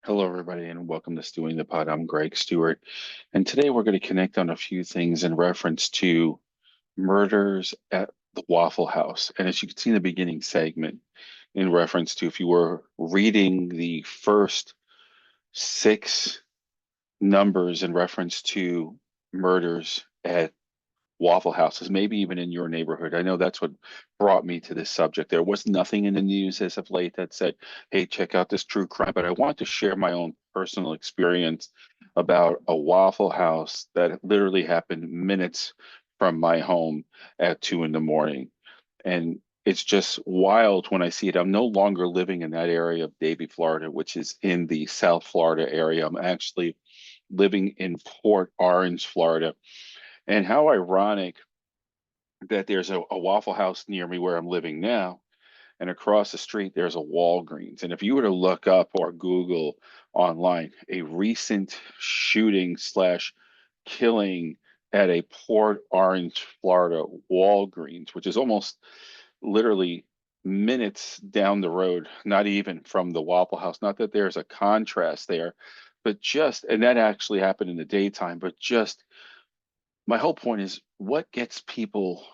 Hello, everybody, and welcome to Stewing the Pod. I'm Greg Stewart, and today we're going to connect on a few things in reference to murders at the Waffle House. And as you can see in the beginning segment, in reference to if you were reading the first six numbers in reference to murders at Waffle Houses, maybe even in your neighborhood. I know that's what brought me to this subject. There was nothing in the news as of late that said, hey, check out this true crime, but I want to share my own personal experience about a Waffle House that literally happened minutes from my home at 2 in the morning. And it's just wild when I see it. I'm no longer living in that area of Davie, Florida, which is in the South Florida area. I'm actually living in Port Orange, Florida. And how ironic that there's a Waffle House near me where I'm living now, and across the street there's a Walgreens. And if you were to look up or Google online a recent shooting slash killing at a Port Orange, Florida Walgreens, which is almost literally minutes down the road, not even from the Waffle House. Not that there's a contrast there, but just, and that actually happened in the daytime, but just my whole point is what gets people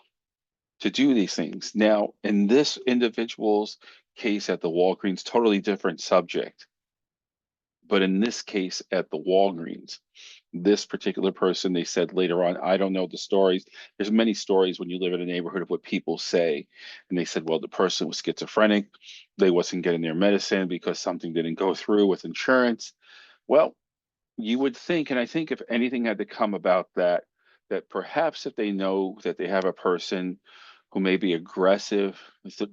to do these things. Now, in this individual's case at the Walgreens, totally different subject. But in this case at the Walgreens, this particular person, they said later on, I don't know the stories. There's many stories when you live in a neighborhood of what people say. And they said, well, the person was schizophrenic. They wasn't getting their medicine because something didn't go through with insurance. Well, you would think, and I think if anything had to come about that, that perhaps if they know that they have a person who may be aggressive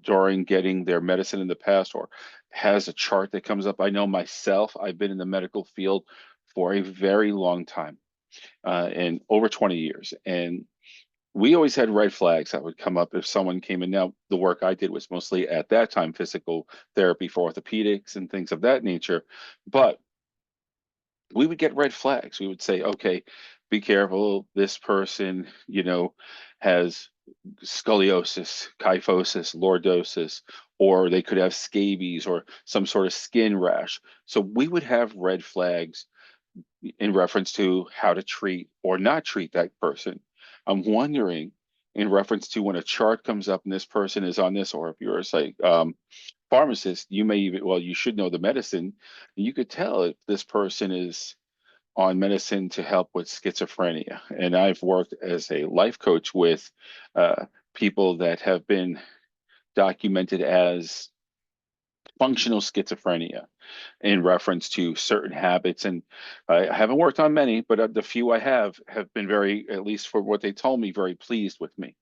during getting their medicine in the past or has a chart that comes up. I know myself, I've been in the medical field for a very long time, and over 20 years. And we always had red flags that would come up if someone came in. Now, the work I did was mostly at that time physical therapy for orthopedics and things of that nature. But we would get red flags. We would say, okay, be careful. This person, has scoliosis, kyphosis, lordosis, or they could have scabies or some sort of skin rash. So we would have red flags in reference to how to treat or not treat that person. I'm wondering in reference to when a chart comes up and this person is on this, or if you're a pharmacist, you may even, well, you should know the medicine. You could tell if this person is on medicine to help with schizophrenia. And I've worked as a life coach with people that have been documented as functional schizophrenia in reference to certain habits. And I haven't worked on many, but the few I have been very, at least for what they told me, very pleased with me.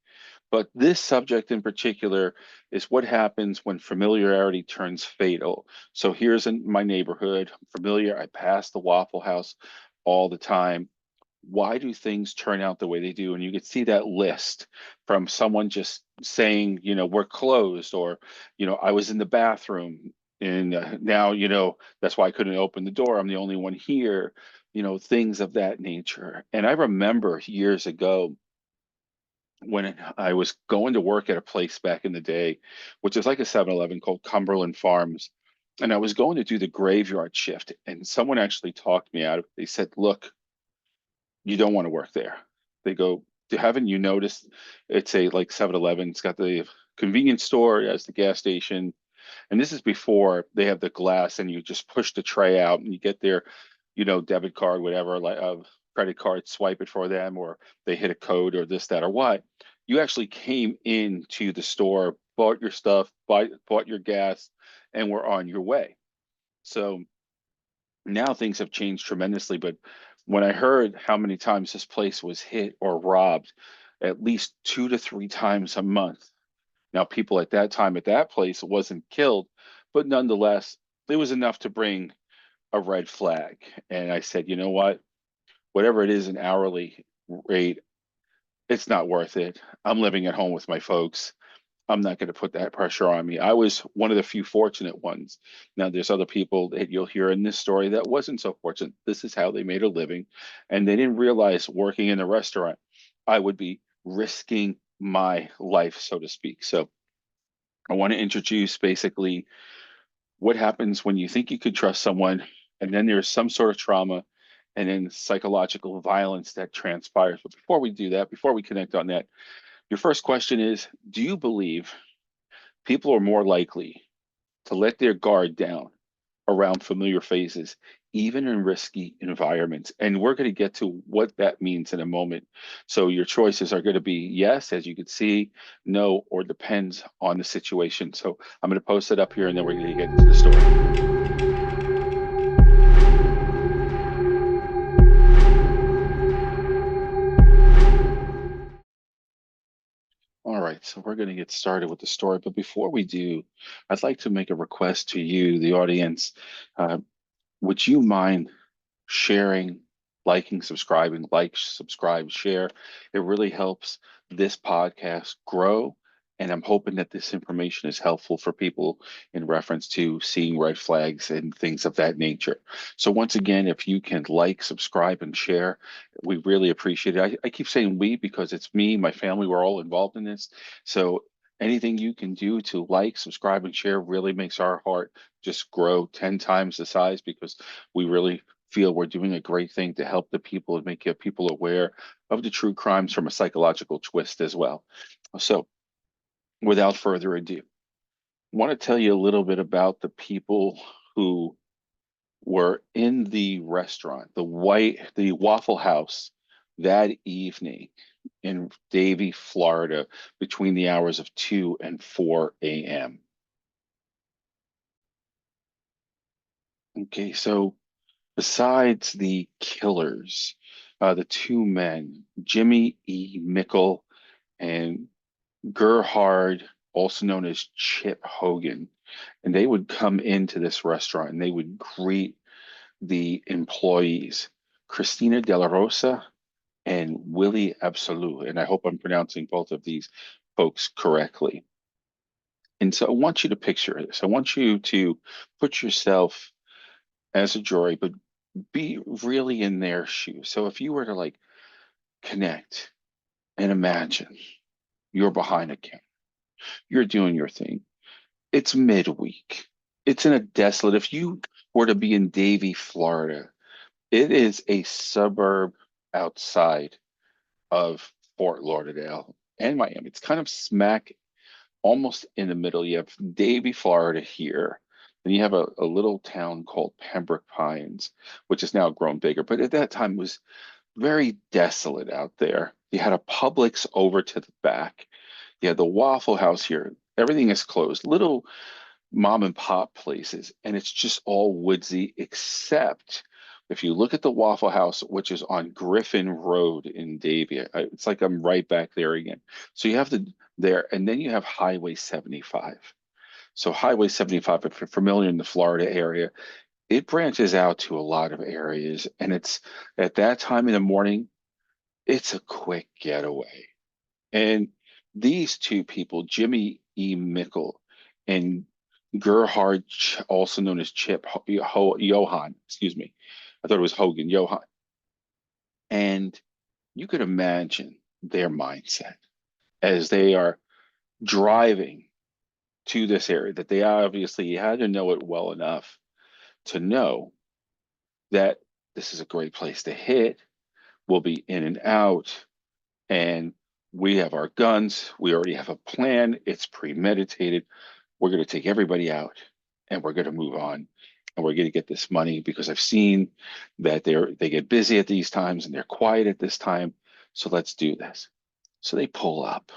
But this subject in particular is what happens when familiarity turns fatal. So here's in my neighborhood, I'm familiar. I pass the Waffle House all the time. Why do things turn out the way they do? And you could see that list from someone just saying, we're closed, or, I was in the bathroom and now, that's why I couldn't open the door. I'm the only one here, things of that nature. And I remember years ago when I was going to work at a place back in the day, which is like a 7-Eleven called Cumberland Farms. And I was going to do the graveyard shift. And someone actually talked me out of it. They said, look, you don't want to work there. They go, haven't you noticed it's a like 7-Eleven, it's got the convenience store, it has the gas station. And this is before they have the glass and you just push the tray out and you get their, debit card, whatever, like credit card, swipe it for them, or they hit a code or this, that, or what. You actually came into the store, bought your stuff, bought your gas, and were on your way. So now things have changed tremendously, but when I heard how many times this place was hit or robbed, at least 2 to 3 times a month. Now, people at that time at that place wasn't killed, but nonetheless, it was enough to bring a red flag. And I said, you know what? Whatever it is, an hourly rate, it's not worth it. I'm living at home with my folks. I'm not going to put that pressure on me. I was one of the few fortunate ones. Now, there's other people that you'll hear in this story that wasn't so fortunate. This is how they made a living. And they didn't realize working in a restaurant, I would be risking my life, so to speak. So I want to introduce basically what happens when you think you could trust someone. and then there's some sort of trauma, and then psychological violence that transpires. But before we do that, before we connect on that, your first question is, do you believe people are more likely to let their guard down around familiar faces, even in risky environments? And we're going to get to what that means in a moment. So your choices are going to be yes, as you can see, no, or depends on the situation. So I'm going to post it up here, and then we're going to get into the story. All right, so we're going to get started with the story. But before we do, I'd like to make a request to you, the audience. Uh, would you mind sharing, liking, subscribing, like, subscribe, share? It really helps this podcast grow. And I'm hoping that this information is helpful for people in reference to seeing red flags and things of that nature. So, once again, if you can like, subscribe, and share, we really appreciate it. I keep saying we because it's me, my family, we're all involved in this. So, anything you can do to like, subscribe, and share really makes our heart just grow 10 times the size, because we really feel we're doing a great thing to help the people and make people aware of the true crimes from a psychological twist as well. So, without further ado, I want to tell you a little bit about the people who were in the restaurant, the Waffle House, that evening in Davie, Florida, between the hours of 2 and 4 a.m. Okay, so besides the killers, the two men, Jimmy E. Mickel and Gerhard, also known as Chip Hogan, and they would come into this restaurant and they would greet the employees, Christina De La Rosa and Willie Absolute. And I hope I'm pronouncing both of these folks correctly. And so I want you to picture this. I want you to put yourself as a jury, but be really in their shoes. So if you were to like connect and imagine you're behind a camera, you're doing your thing. It's midweek. It's in a desolate, if you were to be in Davie, Florida, it is a suburb outside of Fort Lauderdale and Miami. It's kind of smack almost in the middle. You have Davie, Florida here. Then you have a little town called Pembroke Pines, which has now grown bigger. But at that time, it was very desolate out there. You had a Publix over to the back. You had the Waffle House here. Everything is closed. Little mom and pop places, and it's just all woodsy, except if you look at the Waffle House, which is on Griffin Road in Davie. It's like I'm right back there again. So you have there, and then you have Highway 75. So Highway 75, if you're familiar in the Florida area, it branches out to a lot of areas, and it's at that time in the morning, it's a quick getaway. And these two people, Jimmy E. Mickel and Gerhard, also known as Chip Johan, excuse me, I thought it was Hogan, Johan. And you could imagine their mindset as they are driving to this area, that they obviously had to know it well enough to know that this is a great place to hit. We'll be in and out, and we have our guns. We already have a plan. It's premeditated. We're going to take everybody out, and we're going to move on, and we're going to get this money, because I've seen that they get busy at these times and they're quiet at this time. So let's do this. So they pull up.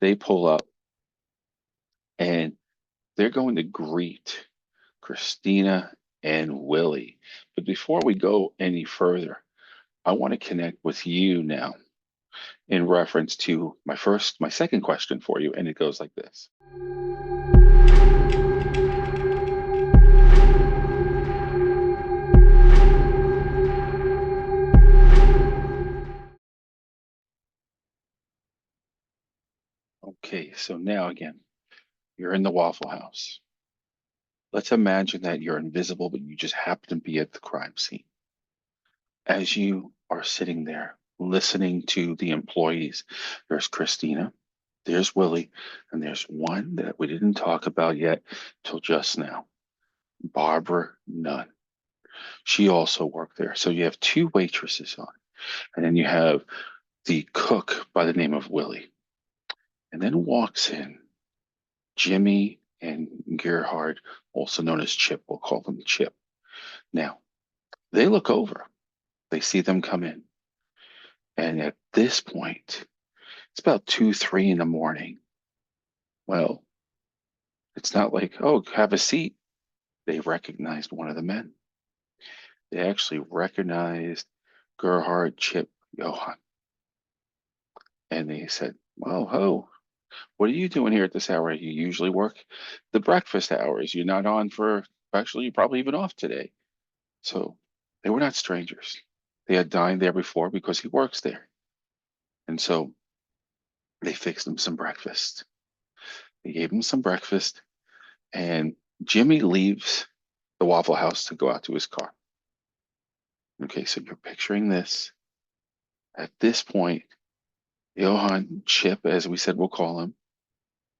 They pull up, and they're going to greet Christina and Willie. But before we go any further, I want to connect with you now in reference to my second question for you, and it goes like this. Okay, so now again, you're in the Waffle House. Let's imagine that you're invisible, but you just happen to be at the crime scene. As you are sitting there listening to the employees, there's Christina, there's Willie, and there's one that we didn't talk about yet till just now, Barbara Nunn. She also worked there. So you have two waitresses on, and then you have the cook by the name of Willie. And then walks in Jimmy and Gerhard, also known as Chip. We'll call them Chip. Now, they look over, they see them come in. And at this point, it's about 2, 3 in the morning. Well, it's not like, oh, have a seat. They recognized one of the men. They actually recognized Gerhard, Chip, Johan. And they said, well, ho, what are you doing here at this hour? You usually work the breakfast hours. You're not on for, actually, you're probably even off today. So they were not strangers. They had dined there before because he works there. And so they fixed him some breakfast. They gave him some breakfast, and Jimmy leaves the Waffle House to go out to his car. Okay, so you're picturing this. At this point, Johann Chip, as we said, we'll call him,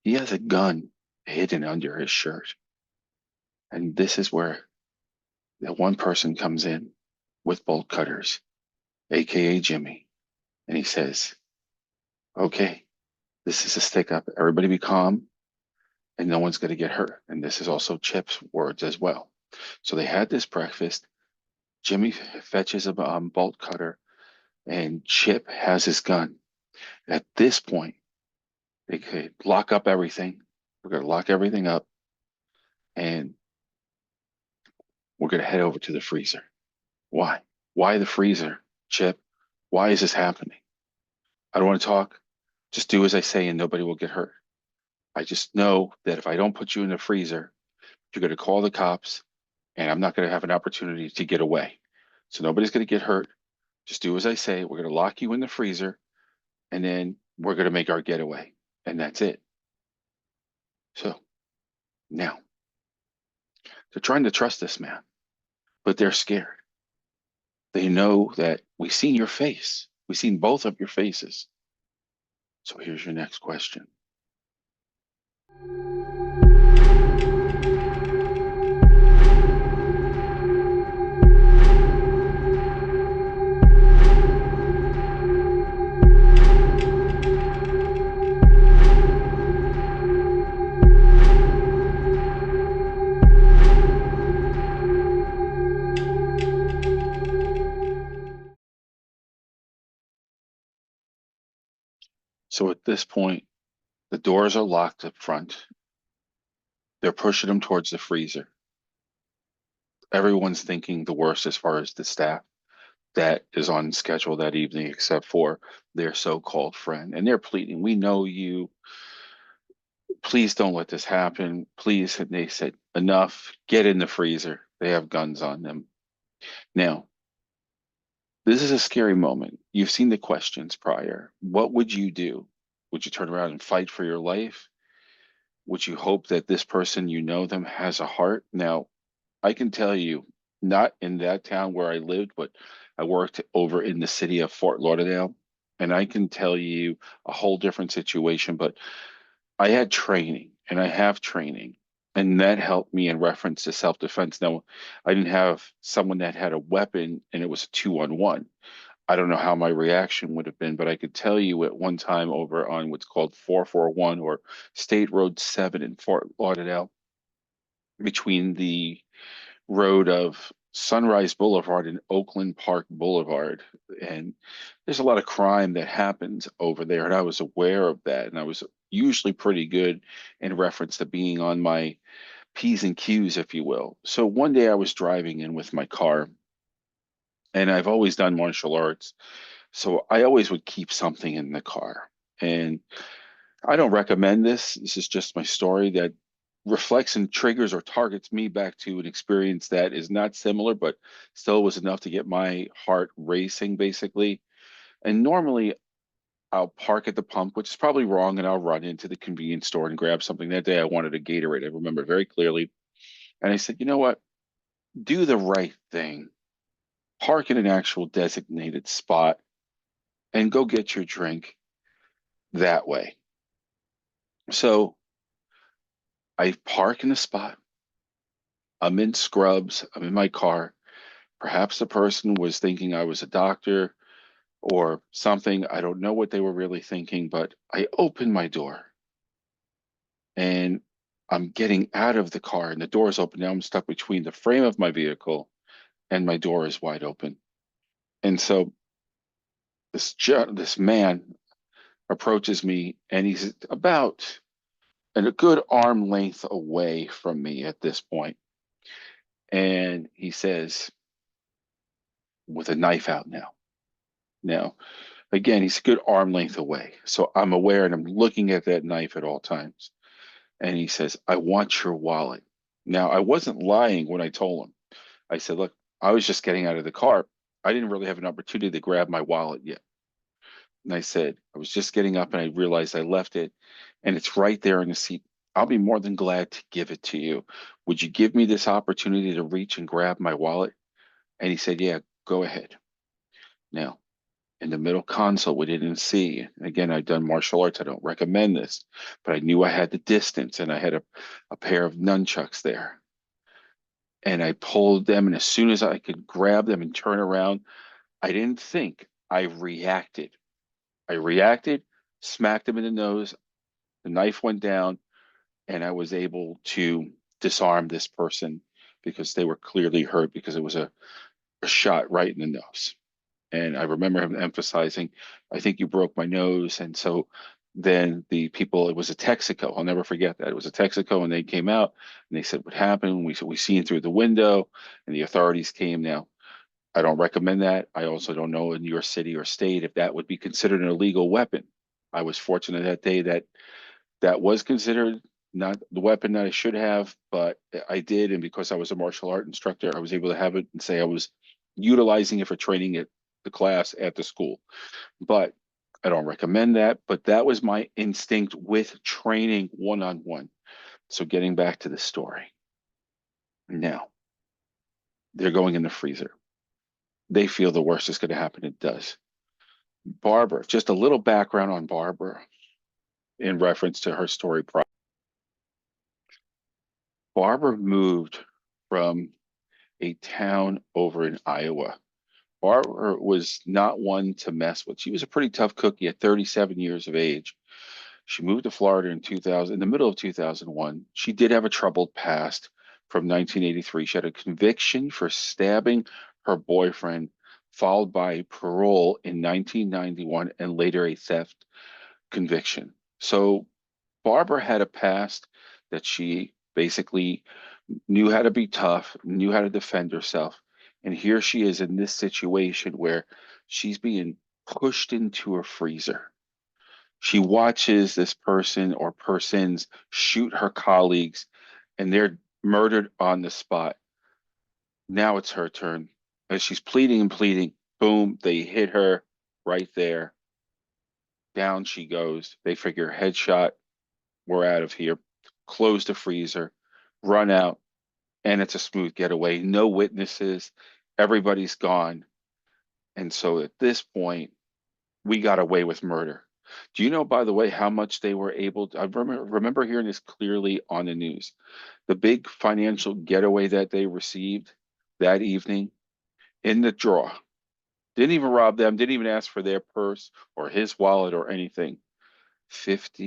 he has a gun hidden under his shirt. And this is where the one person comes in with bolt cutters, aka Jimmy, and he says, okay, this is a stick up. Everybody be calm, and no one's going to get hurt. And this is also Chip's words as well. So they had this breakfast. Jimmy fetches a bolt cutter, and Chip has his gun. At this point, they could lock up everything. We're going to lock everything up, and we're going to head over to the freezer. Why? Why the freezer, Chip? Why is this happening? I don't want to talk. Just do as I say, and nobody will get hurt. I just know that if I don't put you in the freezer, you're going to call the cops, and I'm not going to have an opportunity to get away. So nobody's going to get hurt. Just do as I say. We're going to lock you in the freezer, and then we're going to make our getaway. And that's it. So now they're trying to trust this man, but they're scared. They know that we've seen your face. We've seen both of your faces. So here's your next question. So at this point, the doors are locked up front. They're pushing them towards the freezer. Everyone's thinking the worst as far as the staff that is on schedule that evening, except for their so-called friend. And they're pleading, we know you. Please don't let this happen. Please. And they said, enough, get in the freezer. They have guns on them. Now, this is a scary moment. You've seen the questions prior. What would you do? Would you turn around and fight for your life? Would you hope that this person, you know them, has a heart? Now, I can tell you, not in that town where I lived, but I worked over in the city of Fort Lauderdale, and I can tell you a whole different situation. But I had training, and I have training, and that helped me in reference to self-defense. Now, I didn't have someone that had a weapon, and it was a 2-on-1. I don't know how my reaction would have been, but I could tell you at one time over on what's called 441 or State Road 7 in Fort Lauderdale, between the road of Sunrise Boulevard and Oakland Park Boulevard. And there's a lot of crime that happens over there. And I was aware of that. And I was usually pretty good in reference to being on my P's and Q's, if you will. So one day I was driving in with my car, and I've always done martial arts. So I always would keep something in the car. And I don't recommend this. This is just my story that reflects and triggers or targets me back to an experience that is not similar, but still was enough to get my heart racing, basically. And normally I'll park at the pump, which is probably wrong, and I'll run into the convenience store and grab something. That day I wanted a Gatorade. I remember very clearly. And I said, you know what? Do the right thing. Park in an actual designated spot and go get your drink that way. So I park in the spot. I'm in scrubs. I'm in my car. Perhaps the person was thinking I was a doctor or something. I don't know what they were really thinking, but I opened my door and I'm getting out of the car and the door is open. Now I'm stuck between the frame of my vehicle and my door is wide open. And so this man approaches me and he's about a good arm length away from me at this point. And he says, with a knife out now. Now, again, he's a good arm length away. So I'm aware and I'm looking at that knife at all times. And he says, I want your wallet. Now, I wasn't lying when I told him. I said, look, I was just getting out of the car. I didn't really have an opportunity to grab my wallet yet. And I said, I was just getting up and I realized I left it and it's right there in the seat. I'll be more than glad to give it to you. Would you give me this opportunity to reach and grab my wallet? And he said, yeah, go ahead. Now, in the middle console, we didn't see. Again, I've done martial arts. I don't recommend this, but I knew I had the distance and I had a pair of nunchucks there. And I pulled them, and as soon as I could grab them and turn around, I didn't think. I reacted. I reacted, smacked him in the nose. The knife went down, and I was able to disarm this person because they were clearly hurt because it was a shot right in the nose. And I remember him emphasizing, I think you broke my nose. And so then the people, it was a Texaco. I'll never forget that. It was a Texaco, and they came out and they said, what happened? We said, we seen through the window, and the authorities came. Now, I don't recommend that. I also don't know in your city or state if that would be considered an illegal weapon. I was fortunate that day that that was considered not the weapon that I should have, but I did. And because I was a martial art instructor, I was able to have it and say I was utilizing it for training at the class at the school. But I don't recommend that. But that was my instinct with training one on one. So getting back to the story. Now, they're going in the freezer. They feel the worst is going to happen. It does. Barbara, just a little background on Barbara in reference to her story. Barbara moved from a town over in Iowa. Barbara was not one to mess with. She was a pretty tough cookie at 37 years of age. She moved to Florida in 2000, in the middle of 2001. She did have a troubled past from 1983. She had a conviction for stabbing her boyfriend, followed by parole in 1991 and later a theft conviction. So Barbara had a past that she basically knew how to be tough, knew how to defend herself. And here she is in this situation where she's being pushed into a freezer. She watches this person or persons shoot her colleagues and they're murdered on the spot. Now it's her turn. As she's pleading and pleading, boom, they hit her right there. Down she goes. They figure headshot, we're out of here. Close the freezer, run out, and it's a smooth getaway. No witnesses. Everybody's gone. And so at this point, we got away with murder. Do you know, by the way, how much they were able to? I remember hearing this clearly on the news. The big financial getaway that they received that evening in the draw. Didn't even rob them, didn't even ask for their purse or his wallet or anything. $53.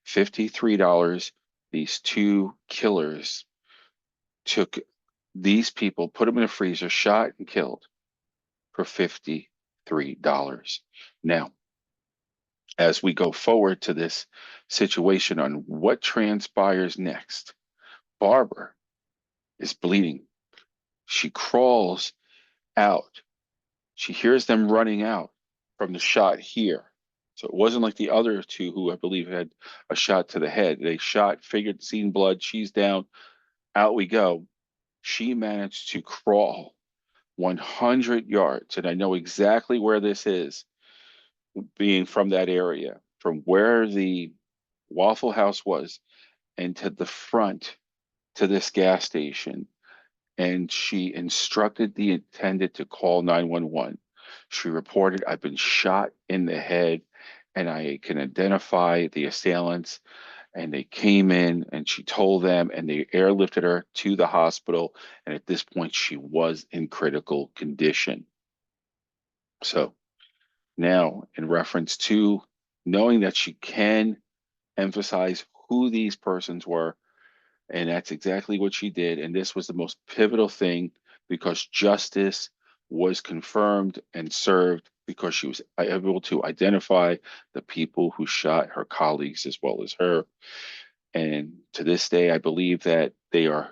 $53. These two killers took these people, put them in a freezer, shot and killed for $53. Now, as we go forward to this situation on what transpires next, Barbara is bleeding. She crawls out. She hears them running out from the shot here. So it wasn't like the other two who I believe had a shot to the head. They shot, figured, seen blood. She's down. Out we go. She managed to crawl 100 yards, and I know exactly where this is, being from that area, from where the Waffle House was, and to the front to this gas station. And she instructed the attendant to call 911. She reported, I've been shot in the head, and I can identify the assailants. and they came in and she told them and they airlifted her to the hospital. And at this point, she was in critical condition. So now, in reference to knowing that she can emphasize who these persons were, and that's exactly what she did. And this was the most pivotal thing because justice was confirmed and served because she was able to identify the people who shot her colleagues as well as her. And to this day, I believe that they are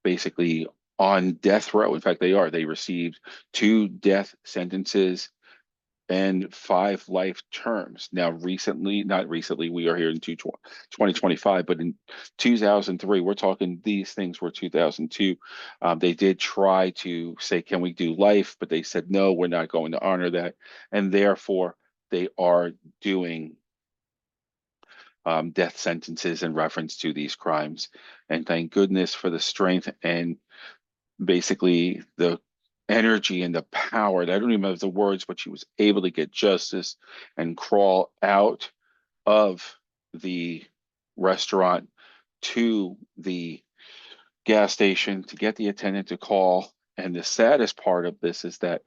basically on death row. In fact, they are. They received 2 death sentences and 5 life terms. Now, recently, not recently, we are here in 2025, but in 2003, we're talking these things were 2002. They did try to say, can we do life? But they said, no, we're not going to honor that. And therefore, they are doing death sentences in reference to these crimes. And thank goodness for the strength and basically the energy and the power. I don't even have the words, but she was able to get justice and crawl out of the restaurant to the gas station to get the attendant to call. And the saddest part of this is that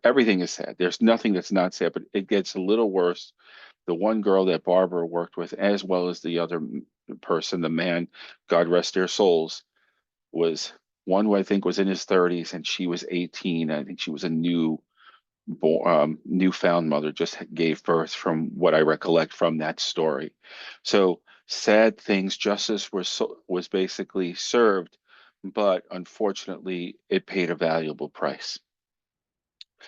everything is sad. There's nothing that's not sad, but it gets a little worse. The one girl that Barbara worked with, as well as the other person, the man, God rest their souls, was one who I think was in his 30s and she was 18. I think she was a newfound mother, just gave birth from what I recollect from that story. So sad things, justice was basically served, but unfortunately it paid a valuable price.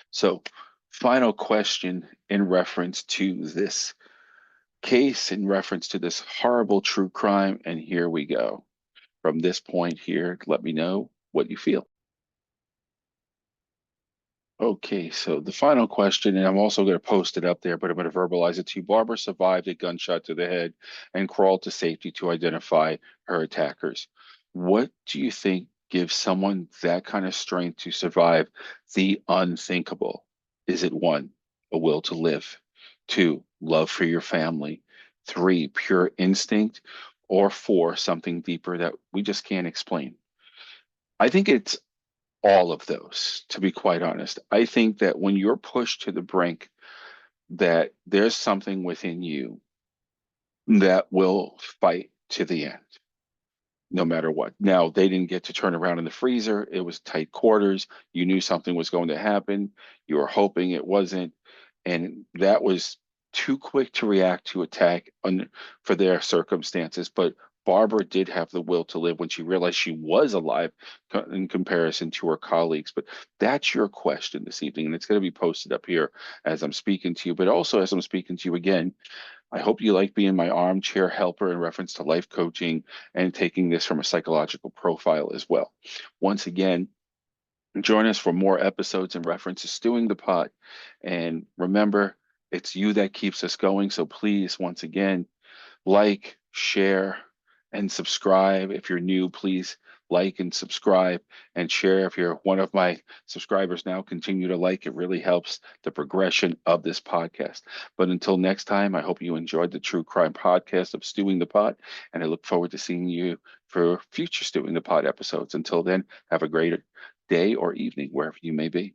So final question in reference to this case, in reference to this horrible true crime, and here we go. From this point here, let me know what you feel. Okay, so the final question, and I'm also going to post it up there, but I'm going to verbalize it to you. Barbara survived a gunshot to the head and crawled to safety to identify her attackers. What do you think gives someone that kind of strength to survive the unthinkable? Is it one, a will to live? Two, love for your family? Three, pure instinct? Or four, something deeper that we just can't explain? I think it's all of those, to be quite honest. I think that when you're pushed to the brink, that there's something within you that will fight to the end, no matter what. Now, they didn't get to turn around in the freezer. It was tight quarters. You knew something was going to happen. You were hoping it wasn't. And that was too quick to react to attack for their circumstances. But Barbara did have the will to live when she realized she was alive in comparison to her colleagues. But that's your question this evening. And it's going to be posted up here as I'm speaking to you, but also as I'm speaking to you again. I hope you like being my armchair helper in reference to life coaching and taking this from a psychological profile as well. Once again, join us for more episodes in reference to Stewing the Pot. And remember, it's you that keeps us going. So please, once again, like, share, and subscribe. If you're new, please like and subscribe and share. If you're one of my subscribers now, continue to like. It really helps the progression of this podcast. But until next time, I hope you enjoyed the true crime podcast of Stewing the Pot, and I look forward to seeing you for future Stewing the Pot episodes. Until then, have a great day or evening wherever you may be.